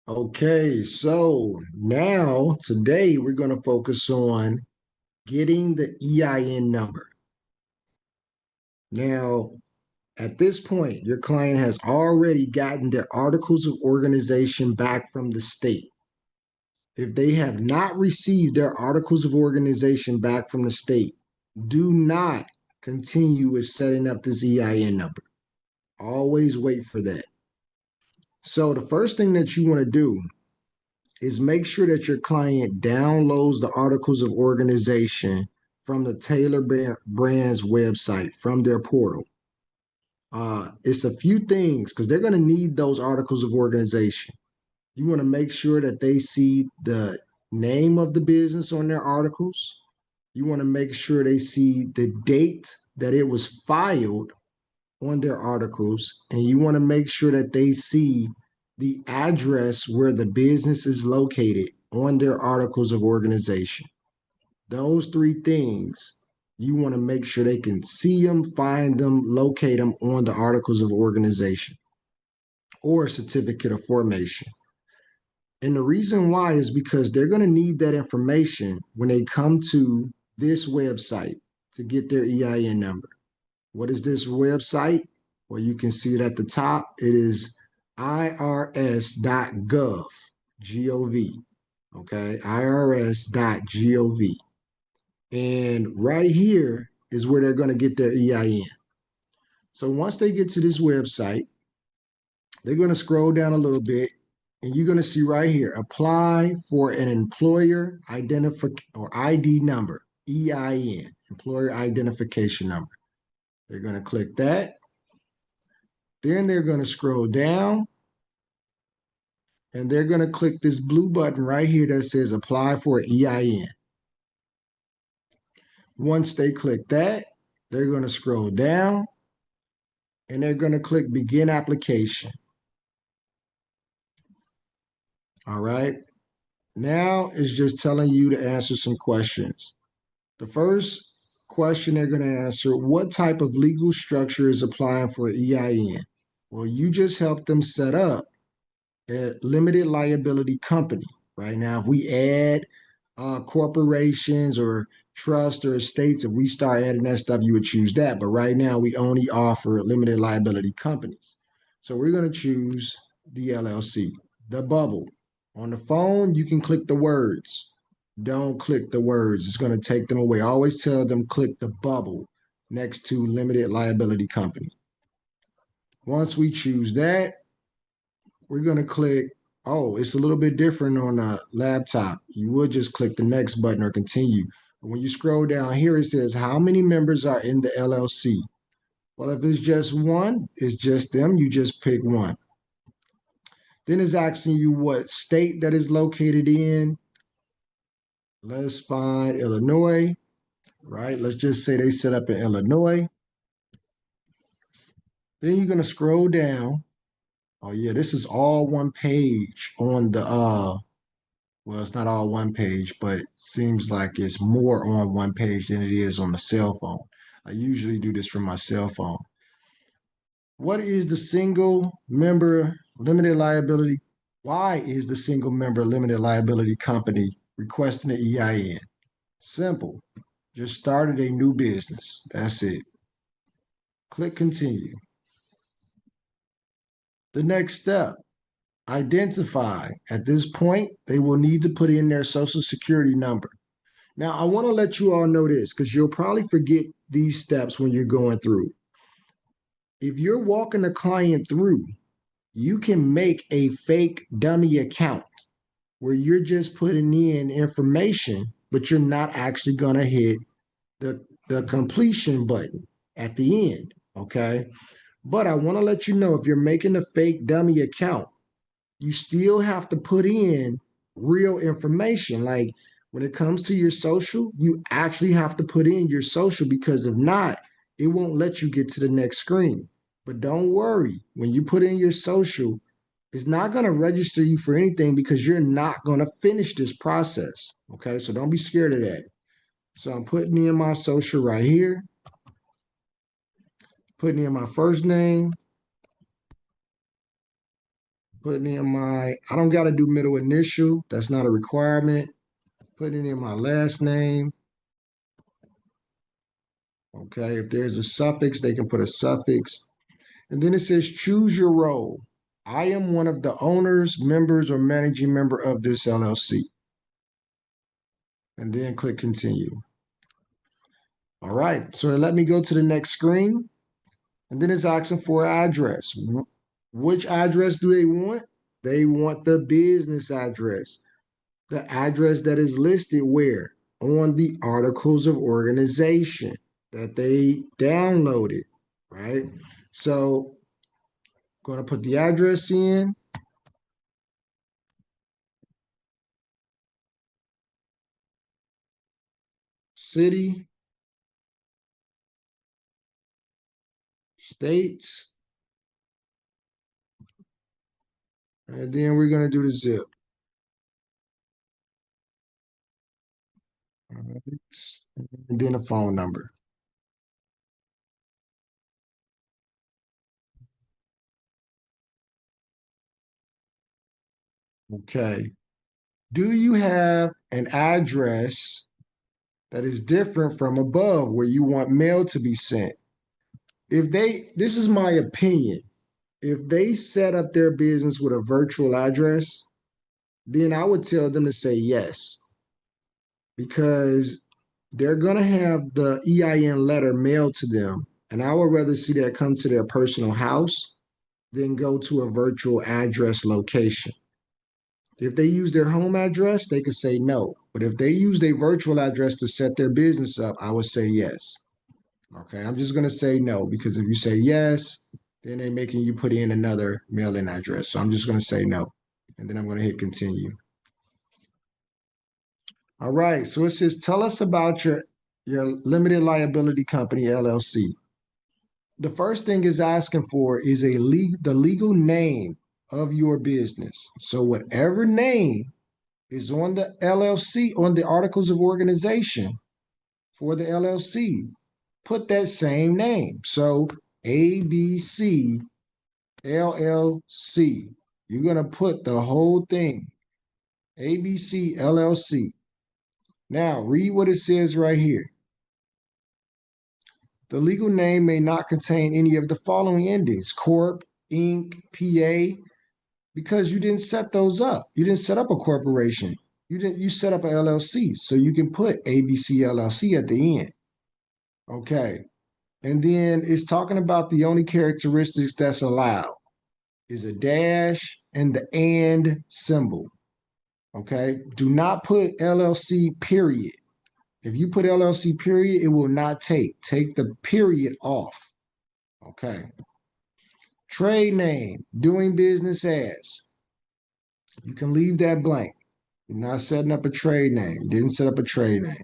Okay, so now today we're going to focus on getting the EIN number. Now, at this point, your client has already gotten their articles of organization back from the state. If they have not received their articles of organization back from the state, do not continue with setting up this EIN number. Always wait for that. So the first thing that you want to do is make sure that your client downloads the articles of organization from the Taylor Brands website, from their portal. It's a few things because they're going to need those articles of organization. You want to make sure that they see the name of the business on their articles. You want to make sure they see the date that it was filed on their articles, and you want to make sure that they see the address where the business is located on their articles of organization. Those three things, you want to make sure they can see them, find them, locate them on the articles of organization or certificate of formation. And the reason why is because they're going to need that information when they come to this website to get their EIN number. What is this website? Well, you can see it at the top. It is irs.gov, G-O-V, okay, irs.gov. And right here is where they're going to get their EIN. So once they get to this website, they're going to scroll down a little bit, and you're going to see right here, apply for an employer identification or ID number, EIN, employer identification number. They're going to click that. Then they're going to scroll down, and they're going to click this blue button right here that says apply for an EIN. Once they click that, they're going to scroll down, and they're going to click begin application. All right. Now it's just telling you to answer some questions. The first question they're going to answer, what type of legal structure is applying for an EIN? Well, you just helped them set up a limited liability company. Right now, if we add corporations or trust or estates, if we start adding that stuff, you would choose that. But right now, we only offer limited liability companies. So we're going to choose the LLC, the bubble. On the phone, you can click the words. Don't click the words. It's going to take them away. I always tell them click the bubble next to limited liability company. Once we choose that, we're going to click, oh, it's a little bit different on a laptop. You would just click the next button or continue. But when you scroll down here, it says how many members are in the LLC. Well, if it's just one, it's just them. You just pick one. Then it's asking you what state that is located in. Let's find Illinois, right? Let's just say they set up in Illinois. Then you're going to scroll down. Oh, yeah, this is all one page on the, well, it's not all one page, but it seems like it's more on one page than it is on the cell phone. I usually do this from my cell phone. What is the single member limited liability? Why is the single member limited liability company requesting an EIN? Simple. Just started a new business. That's it. Click continue. The next step, identify. At this point, they will need to put in their social security number. Now, I want to let you all know this because you'll probably forget these steps when you're going through. If you're walking a client through, you can make a fake dummy account where you're just putting in information, but you're not actually going to hit the completion button at the end, okay? But I want to let you know if you're making a fake dummy account, you still have to put in real information. Like when it comes to your social, you actually have to put in your social because if not, it won't let you get to the next screen. But don't worry, when you put in your social, it's not going to register you for anything because you're not going to finish this process. Okay, so don't be scared of that. So I'm putting in my social right here, putting in my first name, Putting in my, I don't got to do middle initial. That's not a requirement. Putting in my last name. Okay, if there's a suffix, they can put a suffix. And then it says choose your role. I am one of the owners, members, or managing member of this LLC. And then click continue. All right, so let me go to the next screen. And then it's asking for an address. Which address do they want? They want the business address. The address that is listed where? On the articles of organization that they downloaded, right? So I'm going to put the address in. City, states, and then we're going to do the zip. All right. And then the phone number. Okay. Do you have an address that is different from above where you want mail to be sent? If they, this is my opinion, if they set up their business with a virtual address, then I would tell them to say yes, because they're going to have the EIN letter mailed to them. And I would rather see that come to their personal house than go to a virtual address location. If they use their home address, they could say no. But if they use their virtual address to set their business up, I would say yes. Okay, I'm just going to say no, because if you say yes, then they're making you put in another mailing address. So I'm just going to say no. And then I'm going to hit continue. All right, so it says, tell us about your limited liability company, LLC. The first thing is asking for is the legal name of your business. So whatever name is on the LLC, on the articles of organization for the LLC, put that same name. So ABC LLC. You're going to put the whole thing, ABC LLC. Now, read what it says right here. The legal name may not contain any of the following endings: Corp, Inc., PA, because you didn't set those up. You didn't set up a corporation. You set up an LLC, so you can put ABC LLC at the end. Okay. And then it's talking about the only characteristics that's allowed is a dash and the and symbol. Okay. Do not put LLC period. If you put LLC period, it will not take. Take the period off. Okay. Trade name, doing business as. You can leave that blank. You're not setting up a trade name. You didn't set up a trade name.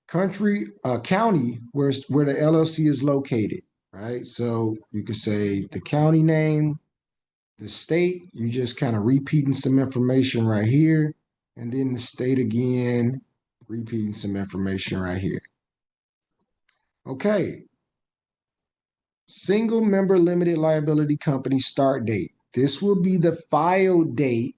Country, county, where the LLC is located, right? So you could say the county name, the state, you just kind of repeating some information right here, and then the state again, repeating some information right here. Okay. Single member limited liability company start date. This will be the file date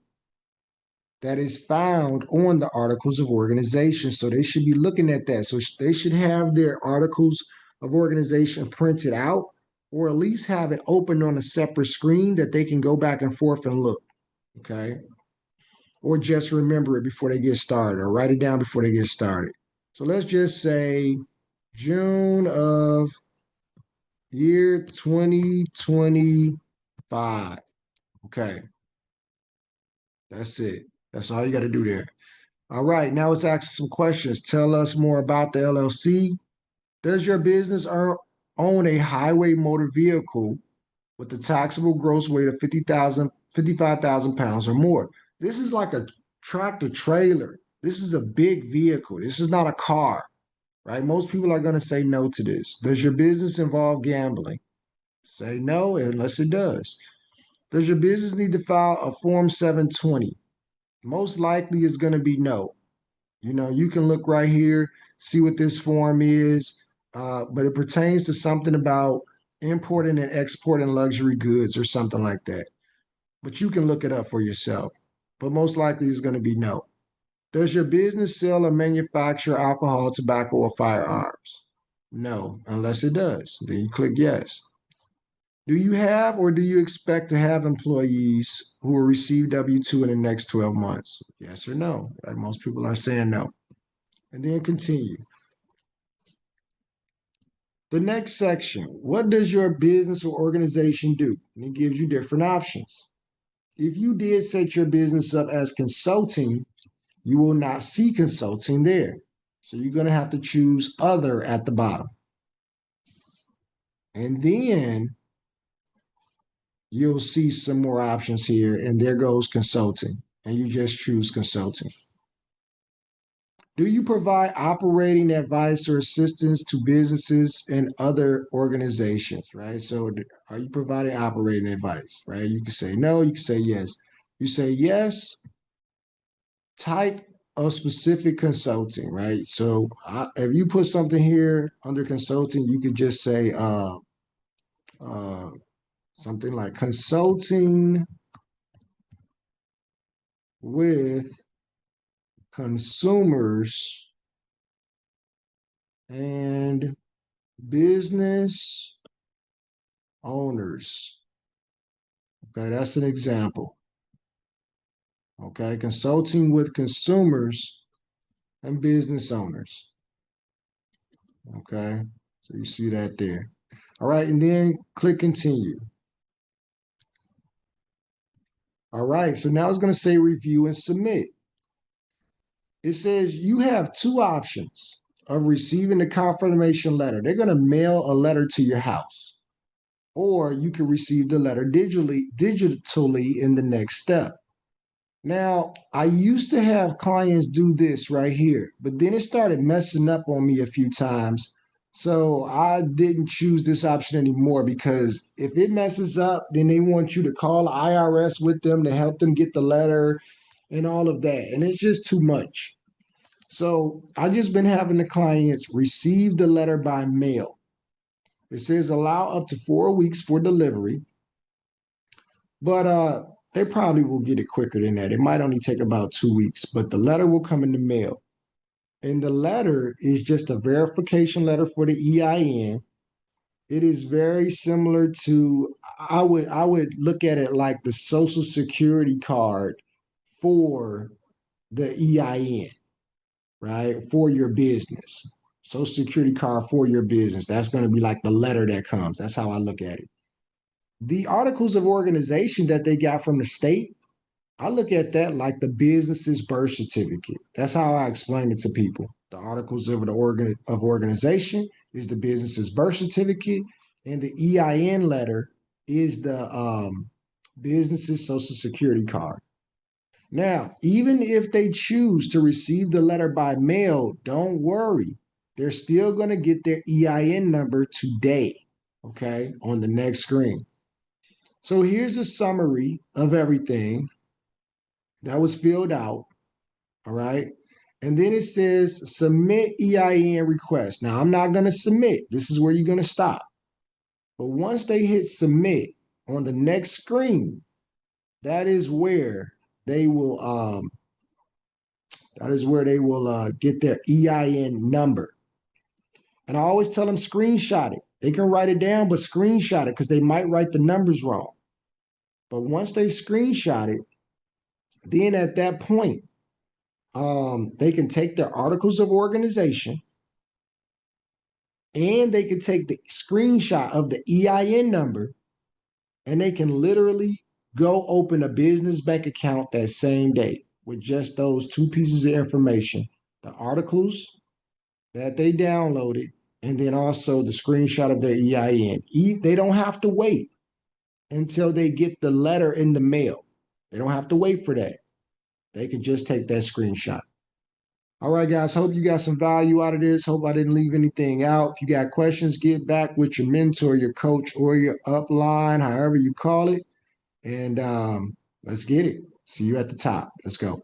that is found on the articles of organization. So they should be looking at that. So they should have their articles of organization printed out, or at least have it open on a separate screen that they can go back and forth and look. Okay. Or just remember it before they get started, or write it down before they get started. So let's just say June of year 2025. Okay. That's it. That's all you got to do there. All right, now let's ask some questions. Tell us more about the LLC. Does your business own a highway motor vehicle with a taxable gross weight of 55,000 pounds or more? This is like a tractor trailer. This is a big vehicle. This is not a car, right? Most people are going to say no to this. Does your business involve gambling? Say no unless it does. Does your business need to file a Form 720? Most likely it's going to be no. You know, you can look right here, see what this form is, but it pertains to something about importing and exporting luxury goods or something like that. but you can look it up for yourself. But most likely it's going to be no. Does your business sell or manufacture alcohol, tobacco, or firearms? No, unless it does. Then you click yes. Do you have or do you expect to have employees who will receive W-2 in the next 12 months? Yes or no? Like most people are saying no. And then continue. The next section, what does your business or organization do? And it gives you different options. If you did set your business up as consulting, you will not see consulting there. So you're going to have to choose other at the bottom. And then you'll see some more options here. And there goes consulting. And you just choose consulting. Do you provide operating advice or assistance to businesses and other organizations, right? So are you providing operating advice, right? You can say no, you can say yes. You say yes, type of specific consulting, right? So if you put something here under consulting, you could just say uh, something like consulting with consumers and business owners. Okay, that's an example. Okay, consulting with consumers and business owners. Okay, so you see that there. All right, and then click continue. All right, so now it's going to say review and submit. It says you have two options of receiving the confirmation letter. They're going to mail a letter to your house, or you can receive the letter digitally in the next step. Now, I used to have clients do this right here, but then it started messing up on me a few times. So I didn't choose this option anymore because if it messes up, then they want you to call the IRS with them to help them get the letter and all of that. And it's just too much. So I just been having the clients receive the letter by mail. It says allow up to 4 weeks for delivery, but they probably will get it quicker than that. It might only take about 2 weeks, but the letter will come in the mail. And the letter is just a verification letter for the EIN. It is very similar to I would look at it like the social security card for the EIN, right? For your business. Social security card for your business. That's going to be like the letter that comes. That's how I look at it. The articles of organization that they got from the state, I look at that like the business's birth certificate. That's how I explain it to people. The articles of organization is the business's birth certificate, and the EIN letter is the business's social security card. Now, even if they choose to receive the letter by mail, don't worry. They're still going to get their EIN number today, okay, on the next screen. So here's a summary of everything that was filled out, all right? And then it says submit EIN request. Now, I'm not going to submit. This is where you're going to stop. But once they hit submit on the next screen, that is where they will get their EIN number. And I always tell them screenshot it. They can write it down, but screenshot it because they might write the numbers wrong. But once they screenshot it, then at that point, they can take their articles of organization and they can take the screenshot of the EIN number and they can literally go open a business bank account that same day with just those two pieces of information, the articles that they downloaded, and then also the screenshot of their EIN. They don't have to wait until they get the letter in the mail. They don't have to wait for that. They can just take that screenshot. All right, guys, hope you got some value out of this. Hope I didn't leave anything out. If you got questions, get back with your mentor, your coach, or your upline, however you call it. And let's get it. See you at the top. Let's go.